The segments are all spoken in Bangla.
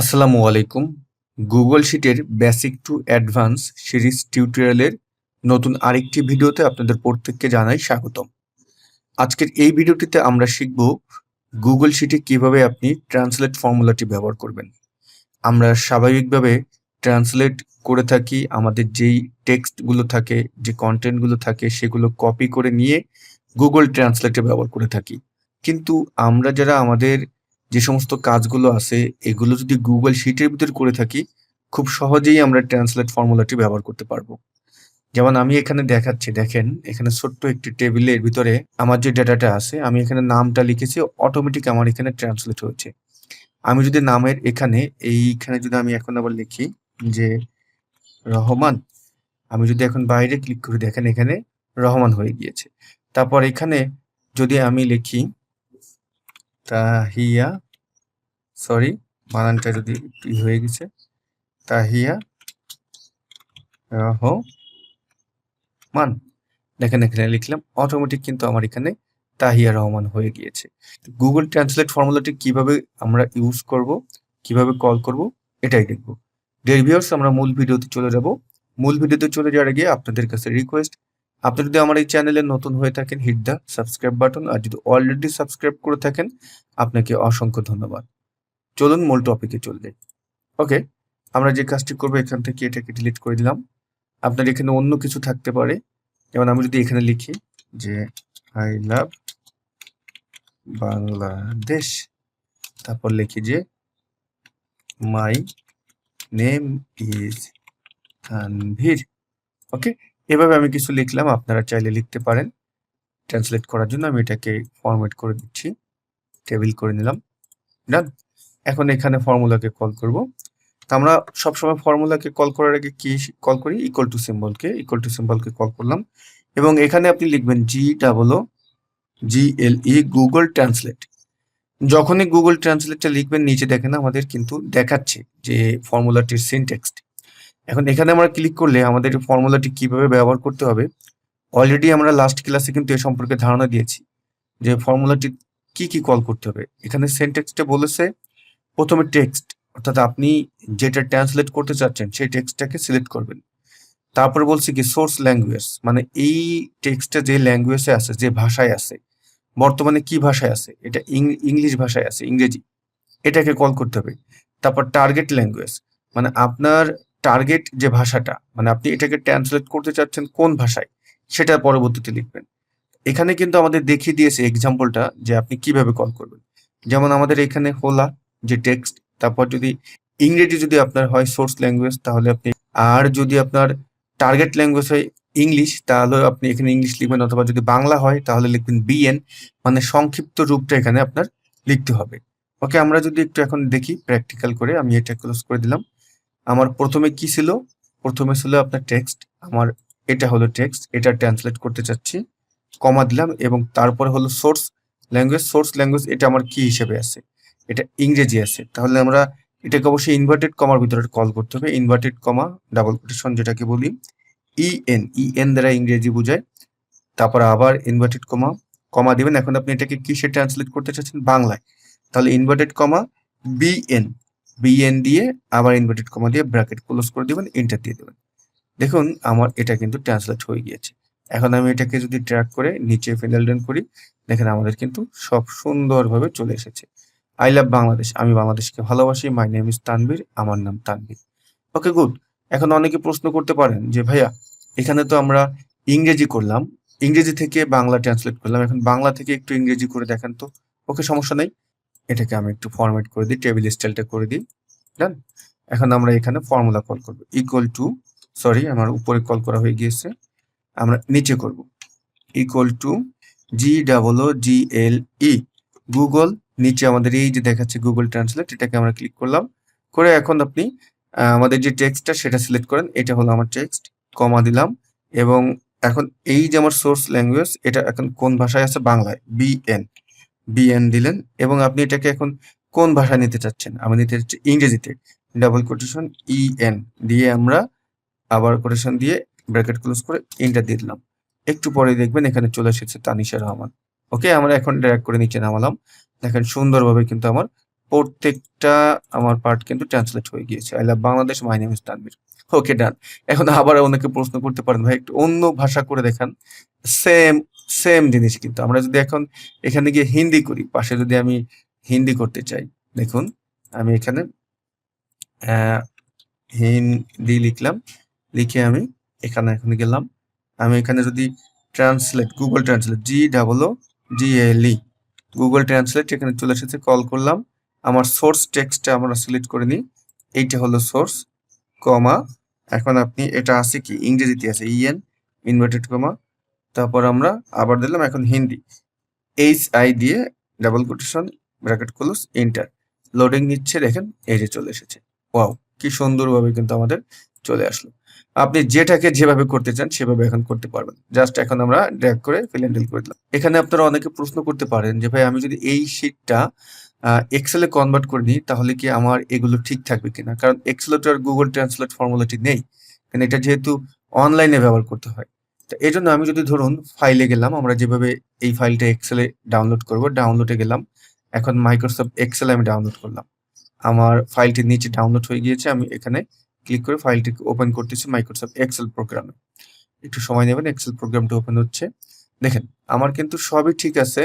আসসালামু আলাইকুম। গুগল শিটের বেসিক টু অ্যাডভান্স সিরিজ টিউটোরিয়ালের নতুন আরেকটি ভিডিওতে আপনাদের প্রত্যেককে জানাই স্বাগতম। আজকের এই ভিডিওটিতে আমরা শিখব গুগল শিটে কিভাবে আপনি ট্রান্সলেট ফর্মুলাটি ব্যবহার করবেন। আমরা স্বাভাবিকভাবে ট্রান্সলেট করে থাকি, আমাদের যেই টেক্সটগুলো থাকে, যে কন্টেন্টগুলো থাকে সেগুলো কপি করে নিয়ে গুগল ট্রান্সলেটে ব্যবহার করে থাকি। কিন্তু আমরা যারা আমাদের যে সমস্ত কাজগুলো আছে এগুলো যদি গুগল শিটের ভিতর করে থাকি, খুব সহজেই আমরা ট্রান্সলেট ফর্মুলাটি ব্যবহার করতে পারবো। যেমন আমি এখানে দেখাচ্ছি, দেখেন এখানে ছোট্ট একটি টেবিলের ভিতরে আমার যে ডেটাটা আছে, আমি এখানে নামটা লিখেছি, অটোমেটিক আমার এখানে ট্রান্সলেট হয়েছে। আমি যদি নামের এইখানে যদি আমি এখন আবার লিখি যে রহমান, আমি যদি এখন বাইরে ক্লিক করি, দেখেন এখানে রহমান হয়ে গিয়েছে। তারপর এখানে যদি আমি লিখি তাহিয়া, সরি বানানটা যদি একটু হয়ে গেছে, তাহিয়া রহমান, দেখেন এখানে লিখলাম, অটোমেটিক কিন্তু আমার এখানে তাহিয়া রহমান হয়ে গিয়েছে। গুগল ট্রান্সলেট ফর্মুলাটি কিভাবে আমরা ইউজ করব, কিভাবে কল করব, এটাই দেখব। ডিয়ার ভিউয়ার্স, আমরা মূল ভিডিওতে চলে যাব। মূল ভিডিওতে চলে যাওয়ার আগে আপনাদের কাছে রিকোয়েস্ট, আপনি যদি আমার এই চ্যানেলে নতুন হয়ে থাকেন, হিট দ্য সাবস্ক্রাইব বাটন, আর যদি অলরেডি সাবস্ক্রাইব করে থাকেন আপনাকে অসংখ্য ধন্যবাদ। চলুন মূল টপিকে চলে যাই। ওকে, আমরা যে কাজটি করবো, এখান থেকে এটাকে ডিলিট করে দিলাম। আপনার এখানে অন্য কিছু থাকতে পারে, যেমন আমি যদি এখানে লিখি যে আই লাভ বাংলাদেশ, তারপর লিখি যে মাই নেম ইজ তানভীর। ওকে, এভাবে আমি কিছু লিখলাম, আপনারা চাইলে লিখতে পারেন। ট্রান্সলেট করার জন্য আমি এটাকে ফরম্যাট করে দিচ্ছি, টেবিল করে নিলাম, ডান। এখন এখানে ফর্মুলাকে কল করব। তো আমরা সবসময় ফর্মুলাকে কল করার আগে কি কল করি? ইকুয়াল টু সিম্বলকে কল করলাম, এবং এখানে আপনি লিখবেন GLE গুগল ট্রান্সলেট। যখনই গুগল ট্রান্সলেটটা লিখবেন, নিচে দেখেন আমাদের কিন্তু দেখাচ্ছে যে ফর্মুলাটির সিনট্যাক্স। এখন এখানে আমরা ক্লিক করলে আমাদের ফর্মুলাটি কিভাবে ব্যবহার করতে হবে, অলরেডি আমরা লাস্ট ক্লাসে কিন্তু এ সম্পর্কে ধারণা দিয়েছি যে ফর্মুলাটি কি কল করতে হবে। এখানে সিনট্যাক্সটা বলেছে প্রথমে টেক্সট, অর্থাৎ আপনি যেটা ট্রান্সলেট করতে চাচ্ছেন সেই টেক্সটটাকে সিলেক্ট করবেন। তারপরে বলছি কি সোর্স ল্যাঙ্গুয়েজ, মানে এই টেক্সটটা যে ল্যাঙ্গুয়েজে আছে, যে ভাষায় আছে, বর্তমানে কি ভাষায় আছে, এটা ইংলিশ ভাষায় আছে, ইংরেজি, এটাকে কল করতে হবে। তারপর টার্গেট ল্যাঙ্গুয়েজ, মানে আপনার টার্গেট যে ভাষাটা, মানে আপনি এটাকে ট্রান্সলেট করতে চাচ্ছেন কোন ভাষায়, সেটা পরবর্তীতে লিখবেন। এখানে কিন্তু আমাদের দেখিয়ে দিয়েছে এক্সাম্পলটা যে আপনি কিভাবে কল করবেন। যেমন আমাদের এখানে হোলা যে টেক্সট, তারপর যদি ইংরেজি যদি আপনার হয় সোর্স ল্যাঙ্গুয়েজ, তাহলে আপনি, আর যদি আপনার টার্গেট ল্যাঙ্গুয়েজ হয় ইংলিশ, তাহলে আপনি এখানে ইংলিশ লিখবেন, অথবা যদি বাংলা হয় তাহলে লিখবেন BN, মানে সংক্ষিপ্ত রূপটা এখানে আপনার লিখতে হবে। ওকে, আমরা যদি একটু এখন দেখি প্র্যাকটিক্যাল করে, আমি এটা ক্লোজ করে দিলাম। আমার প্রথমে কি ছিল? প্রথমে ছিল আপনার টেক্সট, আমার এটা হলো টেক্সট, এটা ট্রান্সলেট করতে চাচ্ছি, কমা দিলাম, এবং তারপরে হলো সোর্স ল্যাঙ্গুয়েজ এটা আমার কি হিসেবে আছে, এটা ইংরেজি আছে, তাহলে আমরা এটাকে অবশ্যই ইনভার্টেড কমার ভিতরে কল করতে হবে। ইনভার্টেড কমা ডাবল কোটেশন যেটাকে বলি ইএন দ্বারা ইংরেজি বোঝায়, তারপর আবার ইনভার্টেড কমা দিবেন। এখন আপনি এটাকে কিসে ট্রান্সলেট করতে চাচ্ছেন? বাংলায়, তাহলে ইনভার্টেড কমা বিএন দিয়ে আবার ইনভার্টেড কমা দিয়ে ব্র্যাকেট ক্লোজ করে দিবেন, এন্টার দিয়ে দেবেন। দেখুন আমার এটা কিন্তু ট্রান্সলেট হয়ে গিয়েছে। এখন আমি এটাকে যদি ট্র্যাক করে নিচে ফিনাল ডাউন করি, দেখেন আমাদের কিন্তু সব সুন্দরভাবে চলে এসেছে। আই লাভ বাংলাদেশ, আমি বাংলাদেশকে ভালোবাসি, মাই নেম ইজ তানভীর, আমার নাম তানভীর। ওকে, গুড। এখন অনেকে প্রশ্ন করতে পারেন যে ভাইয়া, এখানে তো আমরা ইংরেজি করলাম, ইংরেজি থেকে বাংলা ট্রান্সলেট করলাম, এখন বাংলা থেকে একটু ইংরেজি করে দেখান তো। ওকে, সমস্যা নেই, এটাকে আমি একটু ফরম্যাট করে দিই, টেবিল স্টাইলটা করে দিই, ডান। এখন আমরা এখানে ফর্মুলা কল করব, ইকুয়াল টু, সরি আমার উপরে কল করা হয়ে গিয়েছে, আমরা নিচে করব, ইকুয়াল টু GLE গুগল, নিচে আমাদের এই যে দেখাচ্ছে গুগল ট্রান্সলেট, এটাকে আমরা ক্লিক করলাম করে, এখন আপনি আমাদের যে টেক্সটটা সেটা সিলেক্ট করেন, এটা হলো আমার টেক্সট, কমা দিলাম, এবং এখন এই যে আমার সোর্স ল্যাঙ্গুয়েজ, এটা এখন কোন ভাষায় আছে? বাংলায়, বিএন দিলেন, এবং আপনি এটাকে এখন কোন ভাষায় নিতে চাচ্ছেন? আমি নিতে চাচ্ছি ইংরেজিতে, ডাবল কোটেশন EN দিয়ে আমরা আবার কোটেশন দিয়ে ব্র্যাকেট ক্লোজ করে এন্টার দিয়ে দিলাম। একটু পরে দেখবেন এখানে চলে এসেছে তানিশা রহমান। ওকে, আমরা এখন ড্র্যাগ করে নিচে নামালাম, দেখেন সুন্দরভাবে কিন্তু আমার প্রত্যেকটা আমার পার্ট কিন্তু ট্রান্সলেট হয়ে গিয়েছে। I love Bangladesh, my name is Tanvir. Okay, done. এখন আবার অনেকে প্রশ্ন করতে পারেন, ভাই একটু অন্য ভাষা করে দেখান। সেম সেম জিনিস কিন্তু আমরা যদি এখন এখানে গিয়ে হিন্দি করি, পাশে যদি আমি হিন্দি করতে চাই, দেখুন আমি এখানে হিন্দি লিখলাম, লিখে আমি এখানে গেলাম। আমি এখানে যদি translate, Google translate, GOOGLE Google translate এখানে চলে এসেছে, কল করলাম। আমার সোর্স টেক্সটটা আমরা সিলেক্ট করে নিই, এইটা হলো সোর্স, কমা, এখন আপনি এটা আছে কি ইংরেজিতে আছে EN ইনভার্টেড কমা, তারপর আমরা আবার দিলাম এখন হিন্দি, HI দিয়ে double quotation bracket close, enter. Loading নিচ্ছে, দেখেন এই যে চলে এসেছে। ওয়াও, কি সুন্দরভাবে কিন্তু আমাদের চলে আসলো। আপনি যেটাকে যেভাবে করতে চান সেভাবে এখন করতে পারবেন। জাস্ট এখন আমরা ড্র্যাগ করে ফিল এন্ড ডিল করে দিলাম। এখানে আপনারা অনেকে প্রশ্ন করতে পারেন যে ভাই আমি যদি এই শিটটা এক্সেলে কনভার্ট করে নিই তাহলে কি আমার এগুলো ঠিক থাকবে কিনা? কারণ এক্সেলে তো আর গুগল ট্রান্সলেট ফর্মুলাটি নেই, কারণ এটা যেহেতু অনলাইনে ব্যবহার করতে হয়। তো এই জন্য আমি যদি ধরুন ফাইলে গেলাম, আমরা যেভাবে এই ফাইলটা এক্সেলে ডাউনলোড করব, ডাউনলোডে গেলাম, এখন মাইক্রোসফট এক্সেল আমি ডাউনলোড করলাম, আমার ফাইলটির নিচে ডাউনলোড হয়ে গিয়েছে। আমি এখানে ক্লিক করে ফাইলটিকে ওপেন করতেছি মাইক্রোসফট এক্সেল প্রোগ্রামে। একটু সময় নেবেন, এক্সেল প্রোগ্রামটা ওপেন হচ্ছে। দেখেন আমার কিন্তু সবই ঠিক আছে,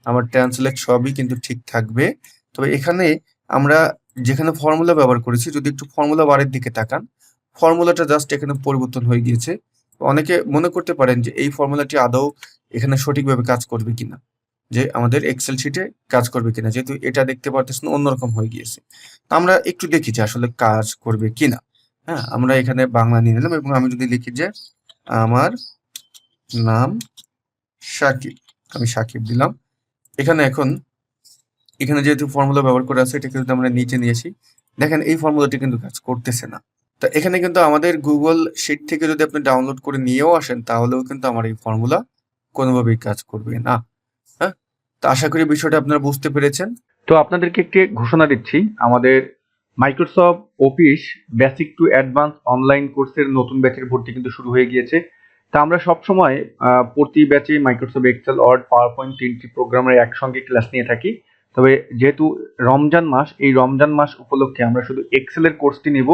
আমার ট্রান্সলেট সবই কিন্তু ঠিক থাকবে। তবে এখানে আমরা যেখানে ফর্মুলা ব্যবহার করেছি, যদি একটু ফর্মুলা বারের দিকে তাকান, ফর্মুলাটা জাস্ট এখানে পরিবর্তন হয়ে গিয়েছে। অনেকে মনে করতে পারেন যে এই ফর্মুলাটি আদৌ এখানে সঠিকভাবে কাজ করবে কিনা, যে আমাদের এক্সেল শিটে কাজ করবে কিনা, যেহেতু এটা দেখতে পারতেছেন অন্যরকম হয়ে গিয়েছে। আমরা একটু দেখি যে আসলে কাজ করবে কিনা। হ্যাঁ, আমরা এখানে বাংলা নিয়ে নিলাম এবং আমি যদি লিখি যে আমার নাম সাকিব, আমি সাকিব দিলাম। এখানে যেহেতু ফর্মুলা ব্যবহার করে আছে, এটাকে যদি আমরা নিচে নিয়ে আসি, দেখেন এই ফর্মুলাটি কিন্তু কাজ করতেছে না। তো এখানে কিন্তু আমাদের গুগল শিট থেকে যদি আপনি ডাউনলোড করে নিয়েও আসেন তাহলেও কিন্তু আমার এই ফর্মুলা কোনোভাবেই কাজ করবে না। হ্যাঁ, তো আশা করি বিষয়টা আপনারা বুঝতে পেরেছেন। তো আপনাদেরকে একটি ঘোষণা দিচ্ছি, আমাদের Microsoft office basic to advance online কোর্সের নতুন ব্যাচের ভর্তি কিন্তু শুরু হয়ে গিয়েছে। তা আমরা সবসময় প্রতি ব্যাচে Microsoft Excel, Word, PowerPoint 3টি প্রোগ্রামের একসঙ্গে ক্লাস নিয়ে থাকি। তবে যেহেতু রমজান মাস, এই রমজান মাস উপলক্ষে আমরা শুধু এক্সেলের কোর্সটি নেব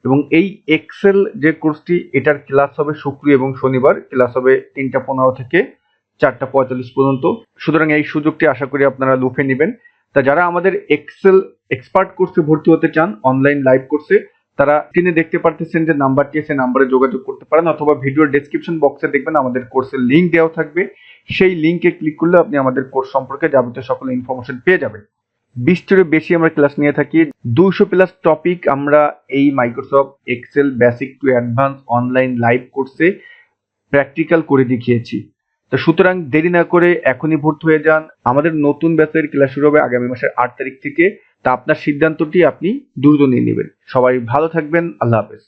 এবং এই এক্সেল যে কোর্সটি, এটার ক্লাস হবে শুক্র এবং শনিবার, ক্লাস হবে 3টা 15 থেকে 4টা 45 পর্যন্ত। সুতরাং এই সুযোগটি আশা করি আপনারা লুফে নেবেন। তা যারা আমাদের এক্সেল এক্সপার্ট কোর্সে ভর্তি হতে চান অনলাইন লাইভ কোর্সে, তারা স্ক্রিনে দেখতে পারতেছেন যে নাম্বারটি আছে, নাম্বারে যোগাযোগ করতে পারেন, অথবা ভিডিওর ডেসক্রিপশন বক্সে দেখবেন আমাদের কোর্সের লিঙ্ক দেওয়া থাকবে। সেই লিঙ্কে ক্লিক করলে আপনি আমাদের কোর্স সম্পর্কে যাবতীয় সকল ইনফরমেশন পেয়ে যাবেন। 20টিরও বেশি আমরা ক্লাস নিয়ে থাকি, 200+ টপিক আমরা এই Microsoft Excel basic to advance online live কোর্সে প্র্যাকটিক্যাল করে দেখিয়েছি। তো সুতরাং দেরি না করে এখনই ভর্তি হয়ে যান। আমাদের নতুন ব্যাচের ক্লাস শুরু হবে আগামী মাসের 8 তারিখ থেকে। তা আপনার সিদ্ধান্তটি আপনি দ্রুত নিয়ে নেবেন। সবাই ভালো থাকবেন। আল্লাহ হাফেজ।